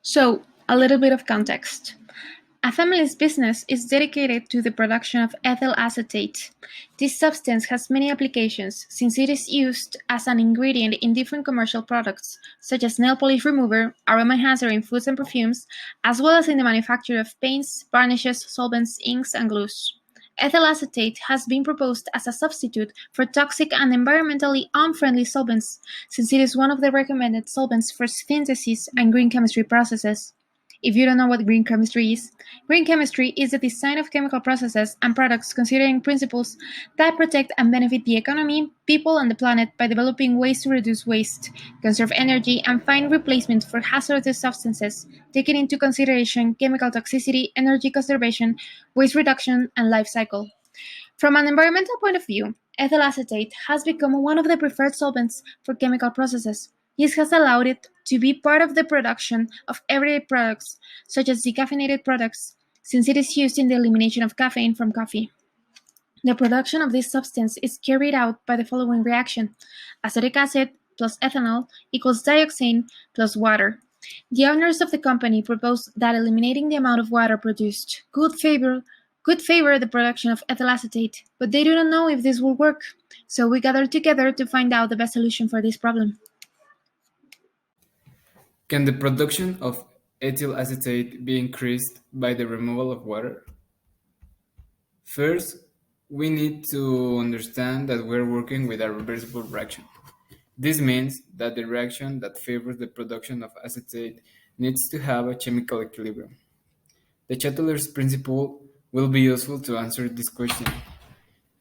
So, a little bit of context. A family's business is dedicated to the production of ethyl acetate. This substance has many applications since it is used as an ingredient in different commercial products, such as nail polish remover, aroma enhancer in foods and perfumes, as well as in the manufacture of paints, varnishes, solvents, inks, and glues. Ethyl acetate has been proposed as a substitute for toxic and environmentally unfriendly solvents, since it is one of the recommended solvents for synthesis and green chemistry processes. If you don't know what green chemistry is the design of chemical processes and products considering principles that protect and benefit the economy, people, and the planet by developing ways to reduce waste, conserve energy, and find replacements for hazardous substances, taking into consideration chemical toxicity, energy conservation, waste reduction, and life cycle. From an environmental point of view, ethyl acetate has become one of the preferred solvents for chemical processes. This has allowed it to be part of the production of everyday products, such as decaffeinated products, since it is used in the elimination of caffeine from coffee. The production of this substance is carried out by the following reaction: acetic acid plus ethanol equals dioxane plus water. The owners of the company proposed that eliminating the amount of water produced could favor the production of ethyl acetate, but they do not know if this will work. So we gathered together to find out the best solution for this problem. Can the production of ethyl acetate be increased by the removal of water? First, we need to understand that we're working with a reversible reaction. This means that the reaction that favors the production of acetate needs to have a chemical equilibrium. The Chatter's principle will be useful to answer this question.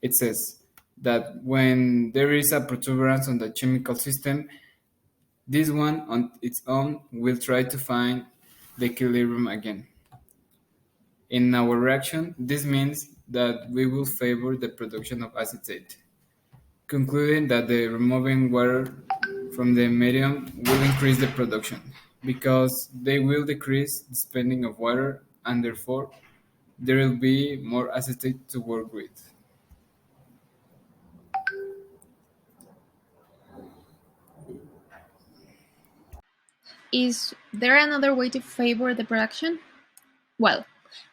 It says that when there is a protuberance on the chemical system, this one on its own will try to find the equilibrium again. In our reaction, this means that we will favor the production of acetate, concluding that the removing water from the medium will increase the production, because they will decrease the spending of water and therefore there will be more acetate to work with. Is there another way to favor the production? Well,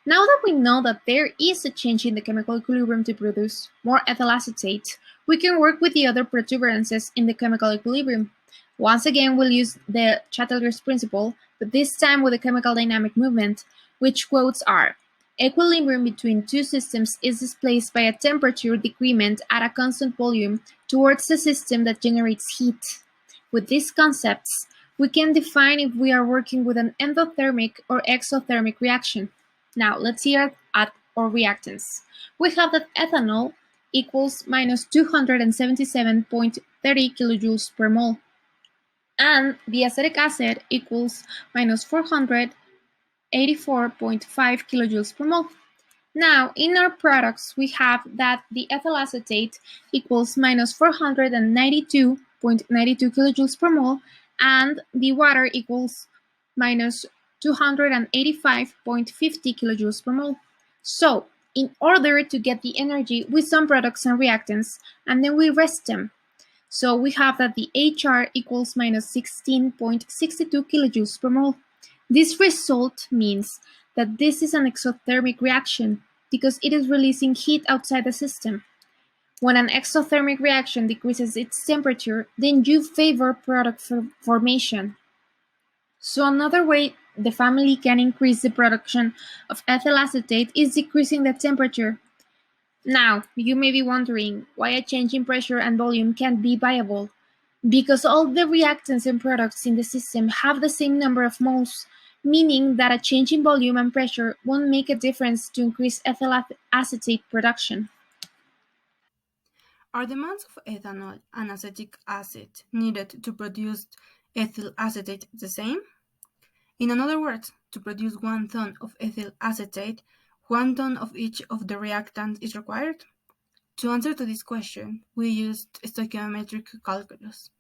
now that we know that there is a change in the chemical equilibrium to produce more ethyl acetate, we can work with the other protuberances in the chemical equilibrium. Once again, we'll use the Chatter's principle, but this time with a chemical dynamic movement, which quotes are: equilibrium between two systems is displaced by a temperature decrement at a constant volume towards the system that generates heat. With these concepts, we can define if we are working with an endothermic or exothermic reaction. Now, let's see at our reactants. We have that ethanol equals minus 277.30 kilojoules per mole, and the acetic acid equals minus 484.5 kilojoules per mole. Now, in our products, we have that the ethyl acetate equals minus 492.92 kilojoules per mole, and the water equals minus 285.50 kilojoules per mole. So, in order to get the energy with some products and reactants, and then we rest them. So we have that the HR equals minus 16.62 kilojoules per mole. This result means that this is an exothermic reaction because it is releasing heat outside the system. When an exothermic reaction decreases its temperature, then you favor product formation. So another way the family can increase the production of ethyl acetate is decreasing the temperature. Now, you may be wondering why a change in pressure and volume can't be viable. Because all the reactants and products in the system have the same number of moles, meaning that a change in volume and pressure won't make a difference to increase ethyl acetate production. Are the amounts of ethanol and acetic acid needed to produce ethyl acetate the same? In other words, to produce 1 ton of ethyl acetate, 1 ton of each of the reactants is required? To answer to this question, we used stoichiometric calculus.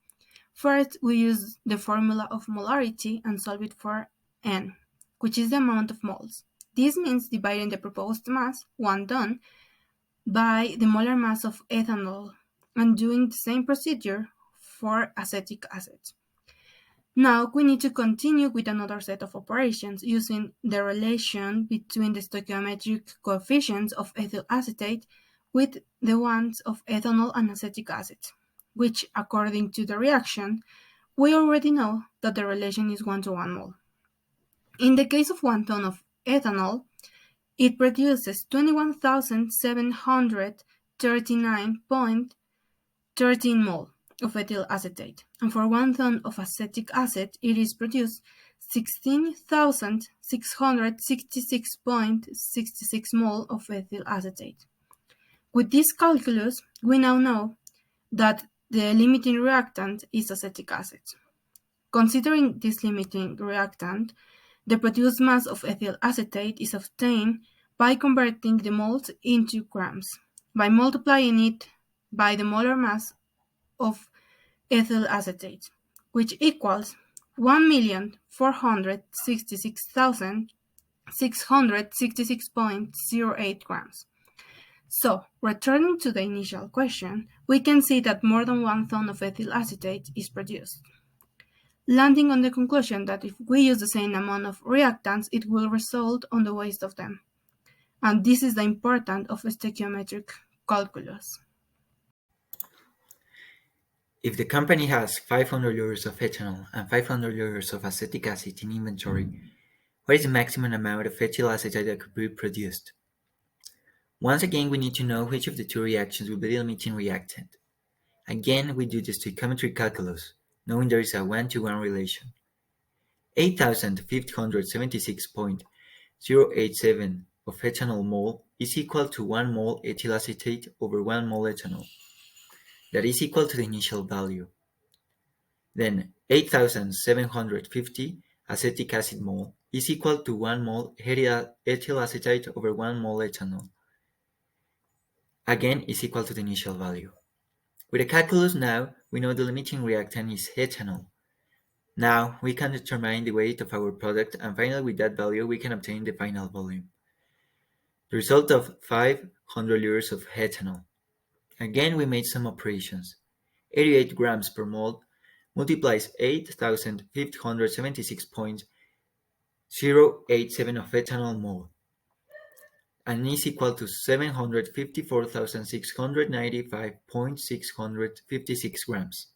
First, we use the formula of molarity and solve it for N, which is the amount of moles. This means dividing the proposed mass, 1 ton, by the molar mass of ethanol and doing the same procedure for acetic acid. Now we need to continue with another set of operations using the relation between the stoichiometric coefficients of ethyl acetate with the ones of ethanol and acetic acid, which according to the reaction, we already know that the relation is 1 to 1 mole. In the case of 1 ton of ethanol, it produces 21,739.13 mole of ethyl acetate, and for 1 ton of acetic acid, it is produced 16,666.66 mole of ethyl acetate. With this calculus, we now know that the limiting reactant is acetic acid. Considering this limiting reactant, the produced mass of ethyl acetate is obtained by converting the moles into grams, by multiplying it by the molar mass of ethyl acetate, which equals 1,466,666.08 grams. So, returning to the initial question, we can see that more than 1 ton of ethyl acetate is produced, landing on the conclusion that if we use the same amount of reactants, it will result on the waste of them. And this is the importance of stoichiometric calculus. If the company has 500 liters of ethanol and 500 liters of acetic acid in inventory, what is the maximum amount of ethyl acetate that could be produced? Once again, we need to know which of the two reactions will be the limiting reactant. Again, we do the stoichiometric calculus, knowing there is a 1-to-1 relation. 8,576.087 of ethanol mole is equal to 1 mole ethyl acetate over 1 mole ethanol. That is equal to the initial value. Then 8,750 acetic acid mole is equal to 1 mole ethyl acetate over 1 mole ethanol. Again, is equal to the initial value. With the calculus now, we know the limiting reactant is ethanol. Now, we can determine the weight of our product, and finally with that value, we can obtain the final volume. The result of 500 liters of ethanol. Again, we made some operations. 88 grams per mole multiplies 8,576.087 of ethanol mole, and is equal to 754,695.656 grams.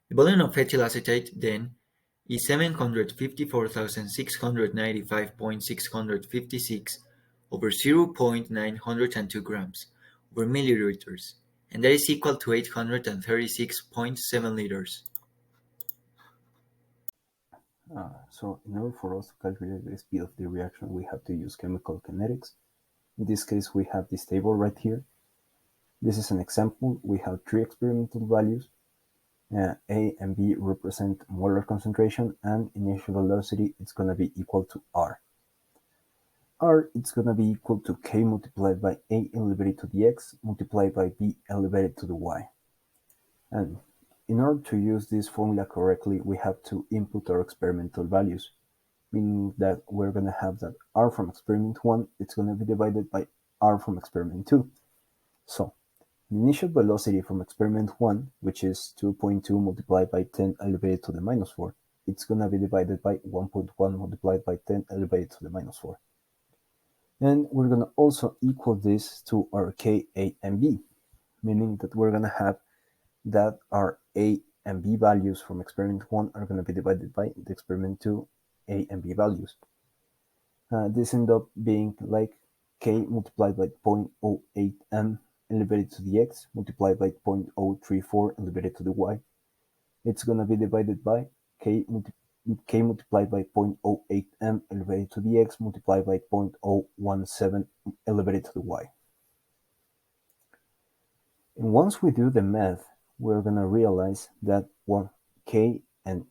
The volume of ethyl acetate, then, is 754,695.656 over 0.902 grams over milliliters, and that is equal to 836.7 liters. So in order for us to calculate the speed of the reaction, we have to use chemical kinetics. In this case, we have this table right here. This is an example. We have three experimental values. A and B represent molar concentration, and initial velocity is going to be equal to R. R is going to be equal to K multiplied by A elevated to the X multiplied by B elevated to the Y. And in order to use this formula correctly, we have to input our experimental values, meaning that we're going to have that R from experiment 1, it's going to be divided by R from experiment 2. So, the initial velocity from experiment 1, which is 2.2 multiplied by 10 elevated to the minus 4, it's going to be divided by 1.1 multiplied by 10 elevated to the minus 4. And we're going to also equal this to our K, A, and B, meaning that we're going to have that our A and B values from experiment 1 are going to be divided by the experiment 2 A and B values. This ends up being like K multiplied by 0.08 m elevated to the X multiplied by 0.034 elevated to the Y. It's going to be divided by K multiplied by 0.08 m elevated to the X multiplied by 0.017 elevated to the Y. And once we do the math, we're going to realize that K and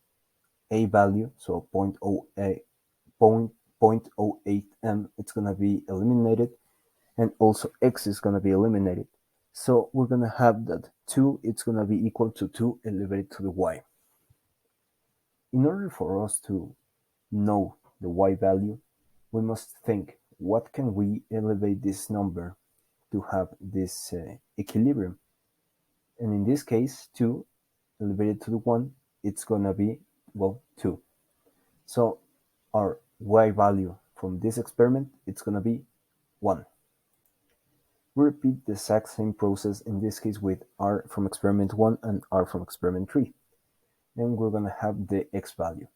A value, so 0.08 m, it's going to be eliminated, and also X is going to be eliminated. So we're going to have that 2, it's going to be equal to 2 elevated to the Y. In order for us to know the Y value, we must think, what can we elevate this number to have this equilibrium? And in this case, 2 elevated to the 1, it's gonna be, well, 2. So our y value from this experiment, it's gonna be 1. We repeat the exact same process in this case with R from experiment 1 and R from experiment 3. And we're gonna have the x value.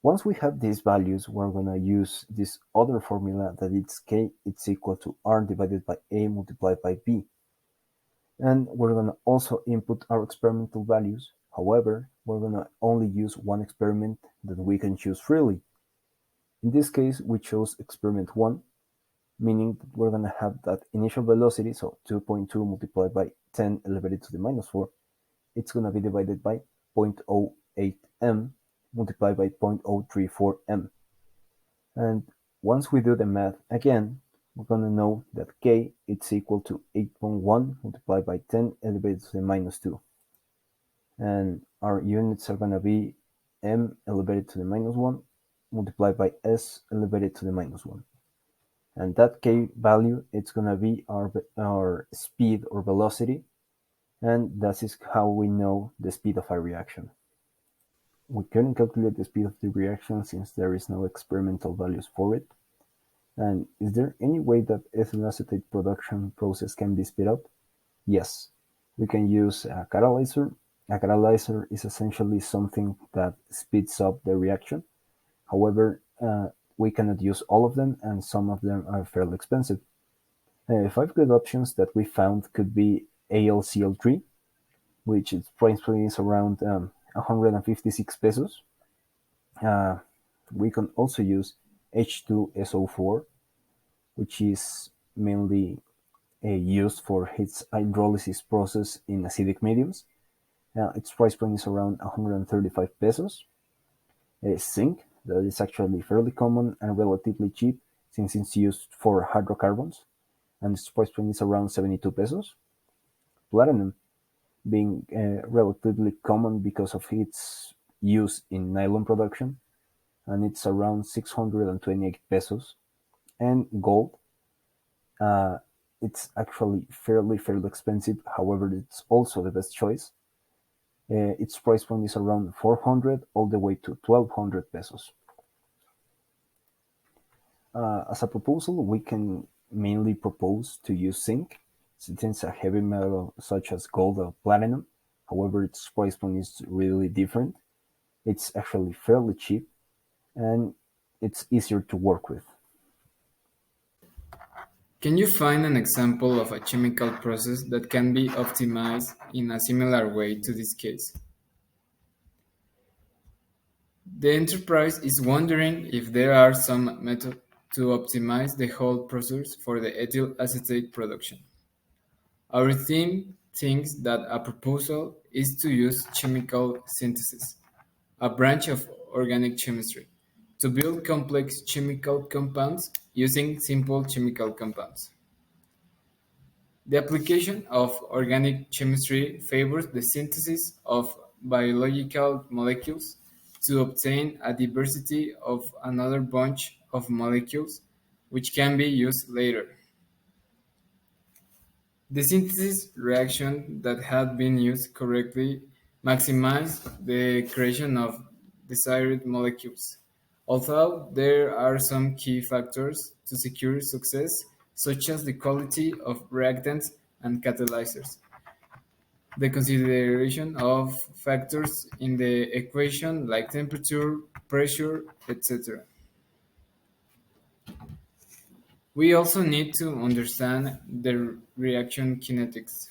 Once we have these values, we're gonna use this other formula that it's k, it's equal to R divided by A multiplied by B. And we're gonna also input our experimental values. However, we're gonna only use one experiment that we can choose freely. In this case, we chose experiment 1, meaning that we're gonna have that initial velocity, so 2.2 multiplied by 10 elevated to the minus 4, it's gonna be divided by 0.08 m multiplied by 0.034 m. And once we do the math again, we're gonna know that k it's equal to 8.1 multiplied by 10 elevated to the minus 2. And our units are gonna be m elevated to the minus 1 multiplied by s elevated to the minus 1. And that k value, it's gonna be our speed or velocity, and that is how we know the speed of a reaction. We couldn't calculate the speed of the reaction since there is no experimental values for it. And is there any way that ethyl acetate production process can be sped up? Yes, we can use a catalyzer. A catalyzer is essentially something that speeds up the reaction. However, we cannot use all of them, and some of them are fairly expensive. 5 good options that we found could be AlCl3, which its price point is around 156 pesos. We can also use H2SO4, which is mainly used for its hydrolysis process in acidic mediums. Its price point is around 135 pesos. Zinc, that is actually fairly common and relatively cheap since it's used for hydrocarbons, and its price point is around 72 pesos. Platinum, being relatively common because of its use in nylon production, and it's around 628 pesos. And gold, it's actually fairly expensive, however, it's also the best choice. Its price point is around 400 all the way to 1200 pesos. As a proposal, we can mainly propose to use zinc, since a heavy metal such as gold or platinum. However, its price point is really different. It's actually fairly cheap, and it's easier to work with. Can you find an example of a chemical process that can be optimized in a similar way to this case? The enterprise is wondering if there are some method to optimize the whole process for the ethyl acetate production. Our team thinks that a proposal is to use chemical synthesis, a branch of organic chemistry, to build complex chemical compounds using simple chemical compounds. The application of organic chemistry favors the synthesis of biological molecules to obtain a diversity of another bunch of molecules which can be used later. The synthesis reaction that had been used correctly maximized the creation of desired molecules, although there are some key factors to secure success, such as the quality of reactants and catalyzers. The consideration of factors in the equation like temperature, pressure, etc. We also need to understand the reaction kinetics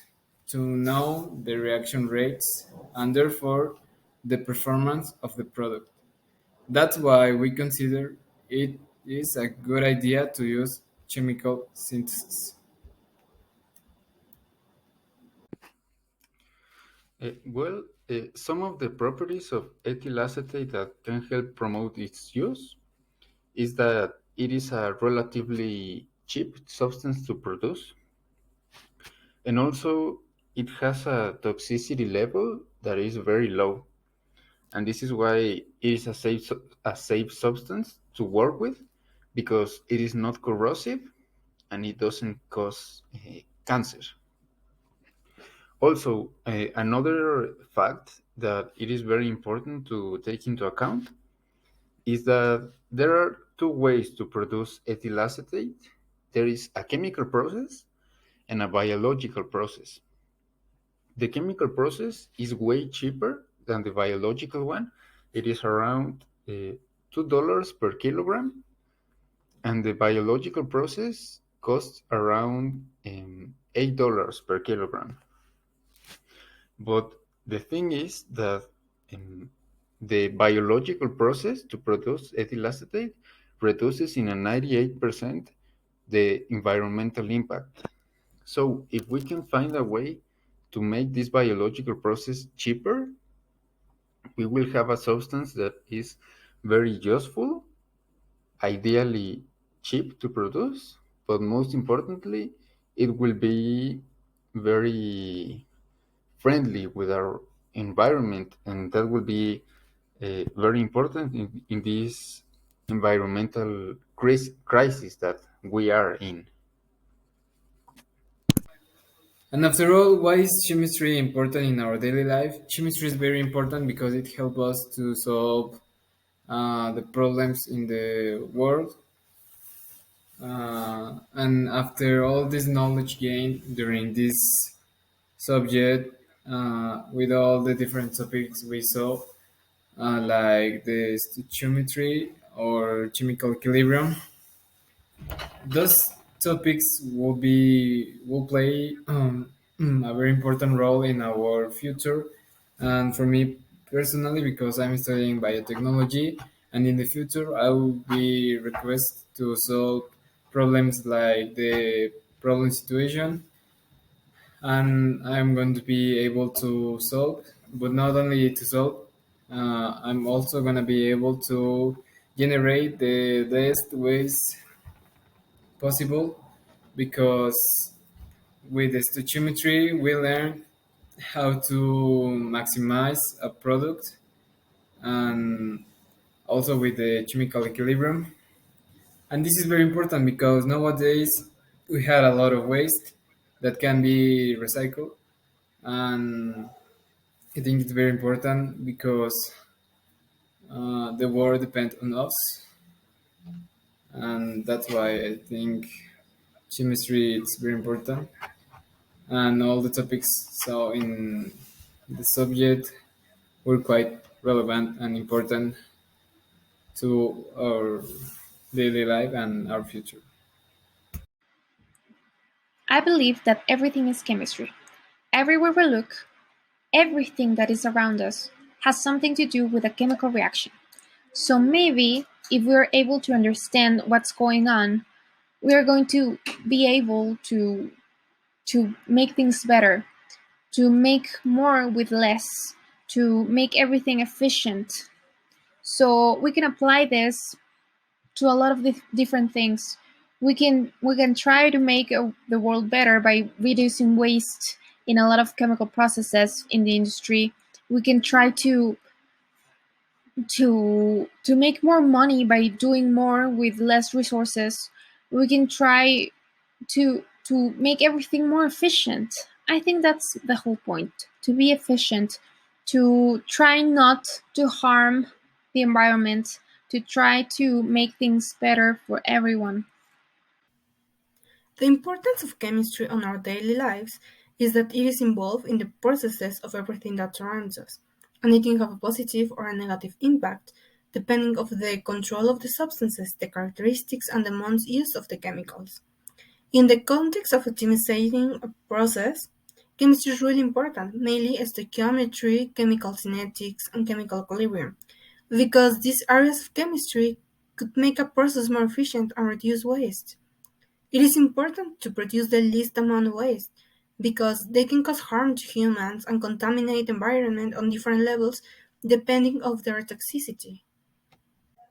to know the reaction rates and therefore the performance of the product. That's why we consider it is a good idea to use chemical synthesis. Some of the properties of ethyl acetate that can help promote its use is that it is a relatively cheap substance to produce, and also it has a toxicity level that is very low. And this is why it is a safe substance to work with, because it is not corrosive and it doesn't cause cancer. Also, another fact that it is very important to take into account is that there are two ways to produce ethyl acetate. There is a chemical process and a biological process. The chemical process is way cheaper than the biological one. It is around $2 per kilogram, and the biological process costs around $8 per kilogram. But the thing is that um, the biological process to produce ethyl acetate reduces in a 98% the environmental impact. So if we can find a way to make this biological process cheaper, we will have a substance that is very useful, ideally cheap to produce, but most importantly, it will be very friendly with our environment, and that will be very important in this environmental crisis that we are in. And after all, why is chemistry important in our daily life? Chemistry is very important because it helps us to solve the problems in the world. And after all this knowledge gained during this subject, with all the different topics we saw, like the stoichiometry or chemical equilibrium, those topics will play a very important role in our future, and for me personally, because I'm studying biotechnology, and in the future I will be requested to solve problems like the problem situation, and I'm going to be able to solve, but not only to solve, I'm also going to be able to generate the best ways possible, because with the stoichiometry we learn how to maximize a product, and also with the chemical equilibrium. And this is very important because nowadays we had a lot of waste that can be recycled, and I think it's very important because the world depends on us, and that's why I think chemistry is very important, and all the topics so in the subject were quite relevant and important to our daily life and our future. I believe that everything is chemistry. Everywhere we look, everything that is around us has something to do with a chemical reaction. So maybe if we're able to understand what's going on, we are going to be able to make things better, to make more with less, to make everything efficient. So we can apply this to a lot of different things. We can try to make the world better by reducing waste in a lot of chemical processes in the industry. We can try to make more money by doing more with less resources. We can try to make everything more efficient. I think that's the whole point, to be efficient, to try not to harm the environment, to try to make things better for everyone. The importance of chemistry on our daily lives is that it is involved in the processes of everything that surrounds us, and it can have a positive or a negative impact depending on the control of the substances, the characteristics, and the amounts used of the chemicals. In the context of optimizing a process, chemistry is really important, mainly stoichiometry, chemical kinetics, and chemical equilibrium, because these areas of chemistry could make a process more efficient and reduce waste. It is important to produce the least amount of waste because they can cause harm to humans and contaminate the environment on different levels depending of their toxicity.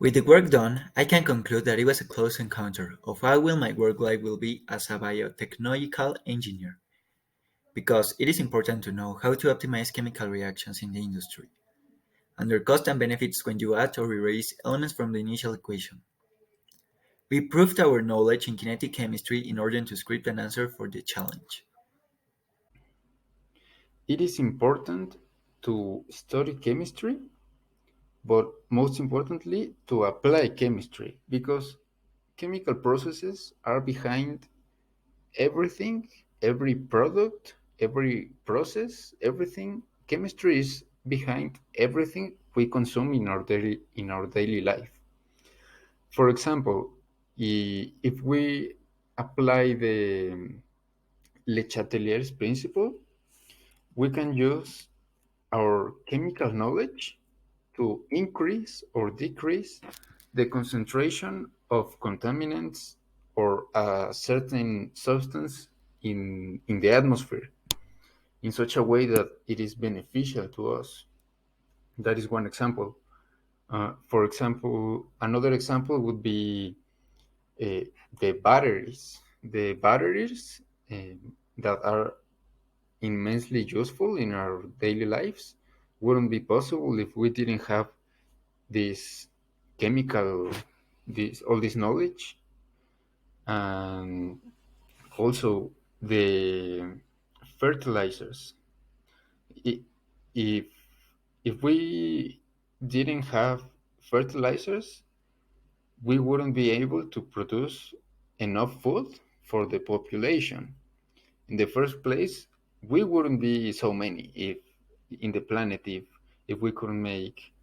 With the work done, I can conclude that it was a close encounter of how will my work life will be as a biotechnological engineer, because it is important to know how to optimize chemical reactions in the industry, and their cost and benefits when you add or erase elements from the initial equation. We proved our knowledge in kinetic chemistry in order to script an answer for the challenge. it is important to study chemistry, but most importantly, to apply chemistry because chemical processes are behind everything, every product, every process, everything. Chemistry is behind everything we consume in our daily life. For example, if we apply the Le Chatelier's principle, we can use our chemical knowledge to increase or decrease the concentration of contaminants or a certain substance in the atmosphere in such a way that it is beneficial to us. That is one example. For example, another example would be uh, the batteries. The batteries that are immensely useful in our daily lives wouldn't be possible if we didn't have this chemical, this all this knowledge, and also the fertilizers. I- If we didn't have fertilizers, we wouldn't be able to produce enough food for the population. In the first place, we wouldn't be so many if in the planet if we couldn't make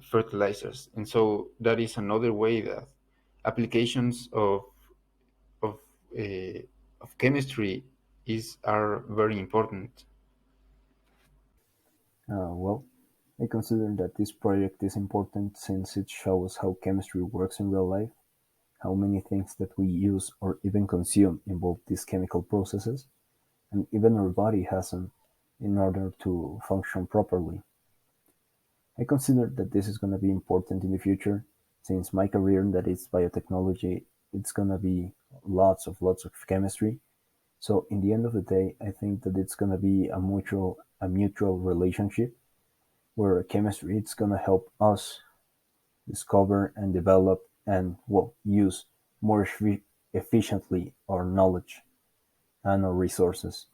fertilizers. And so that is another way that applications of uh, of chemistry is are very important. Well, I consider that this project is important since it shows how chemistry works in real life, how many things that we use or even consume involve these chemical processes, and even our body has them in order to function properly. I consider that this is going to be important in the future since my career that is biotechnology, it's going to be lots of chemistry. So in the end of the day, I think that it's going to be a mutual relationship where chemistry it's going to help us discover and develop and well use more efficiently our knowledge and our resources.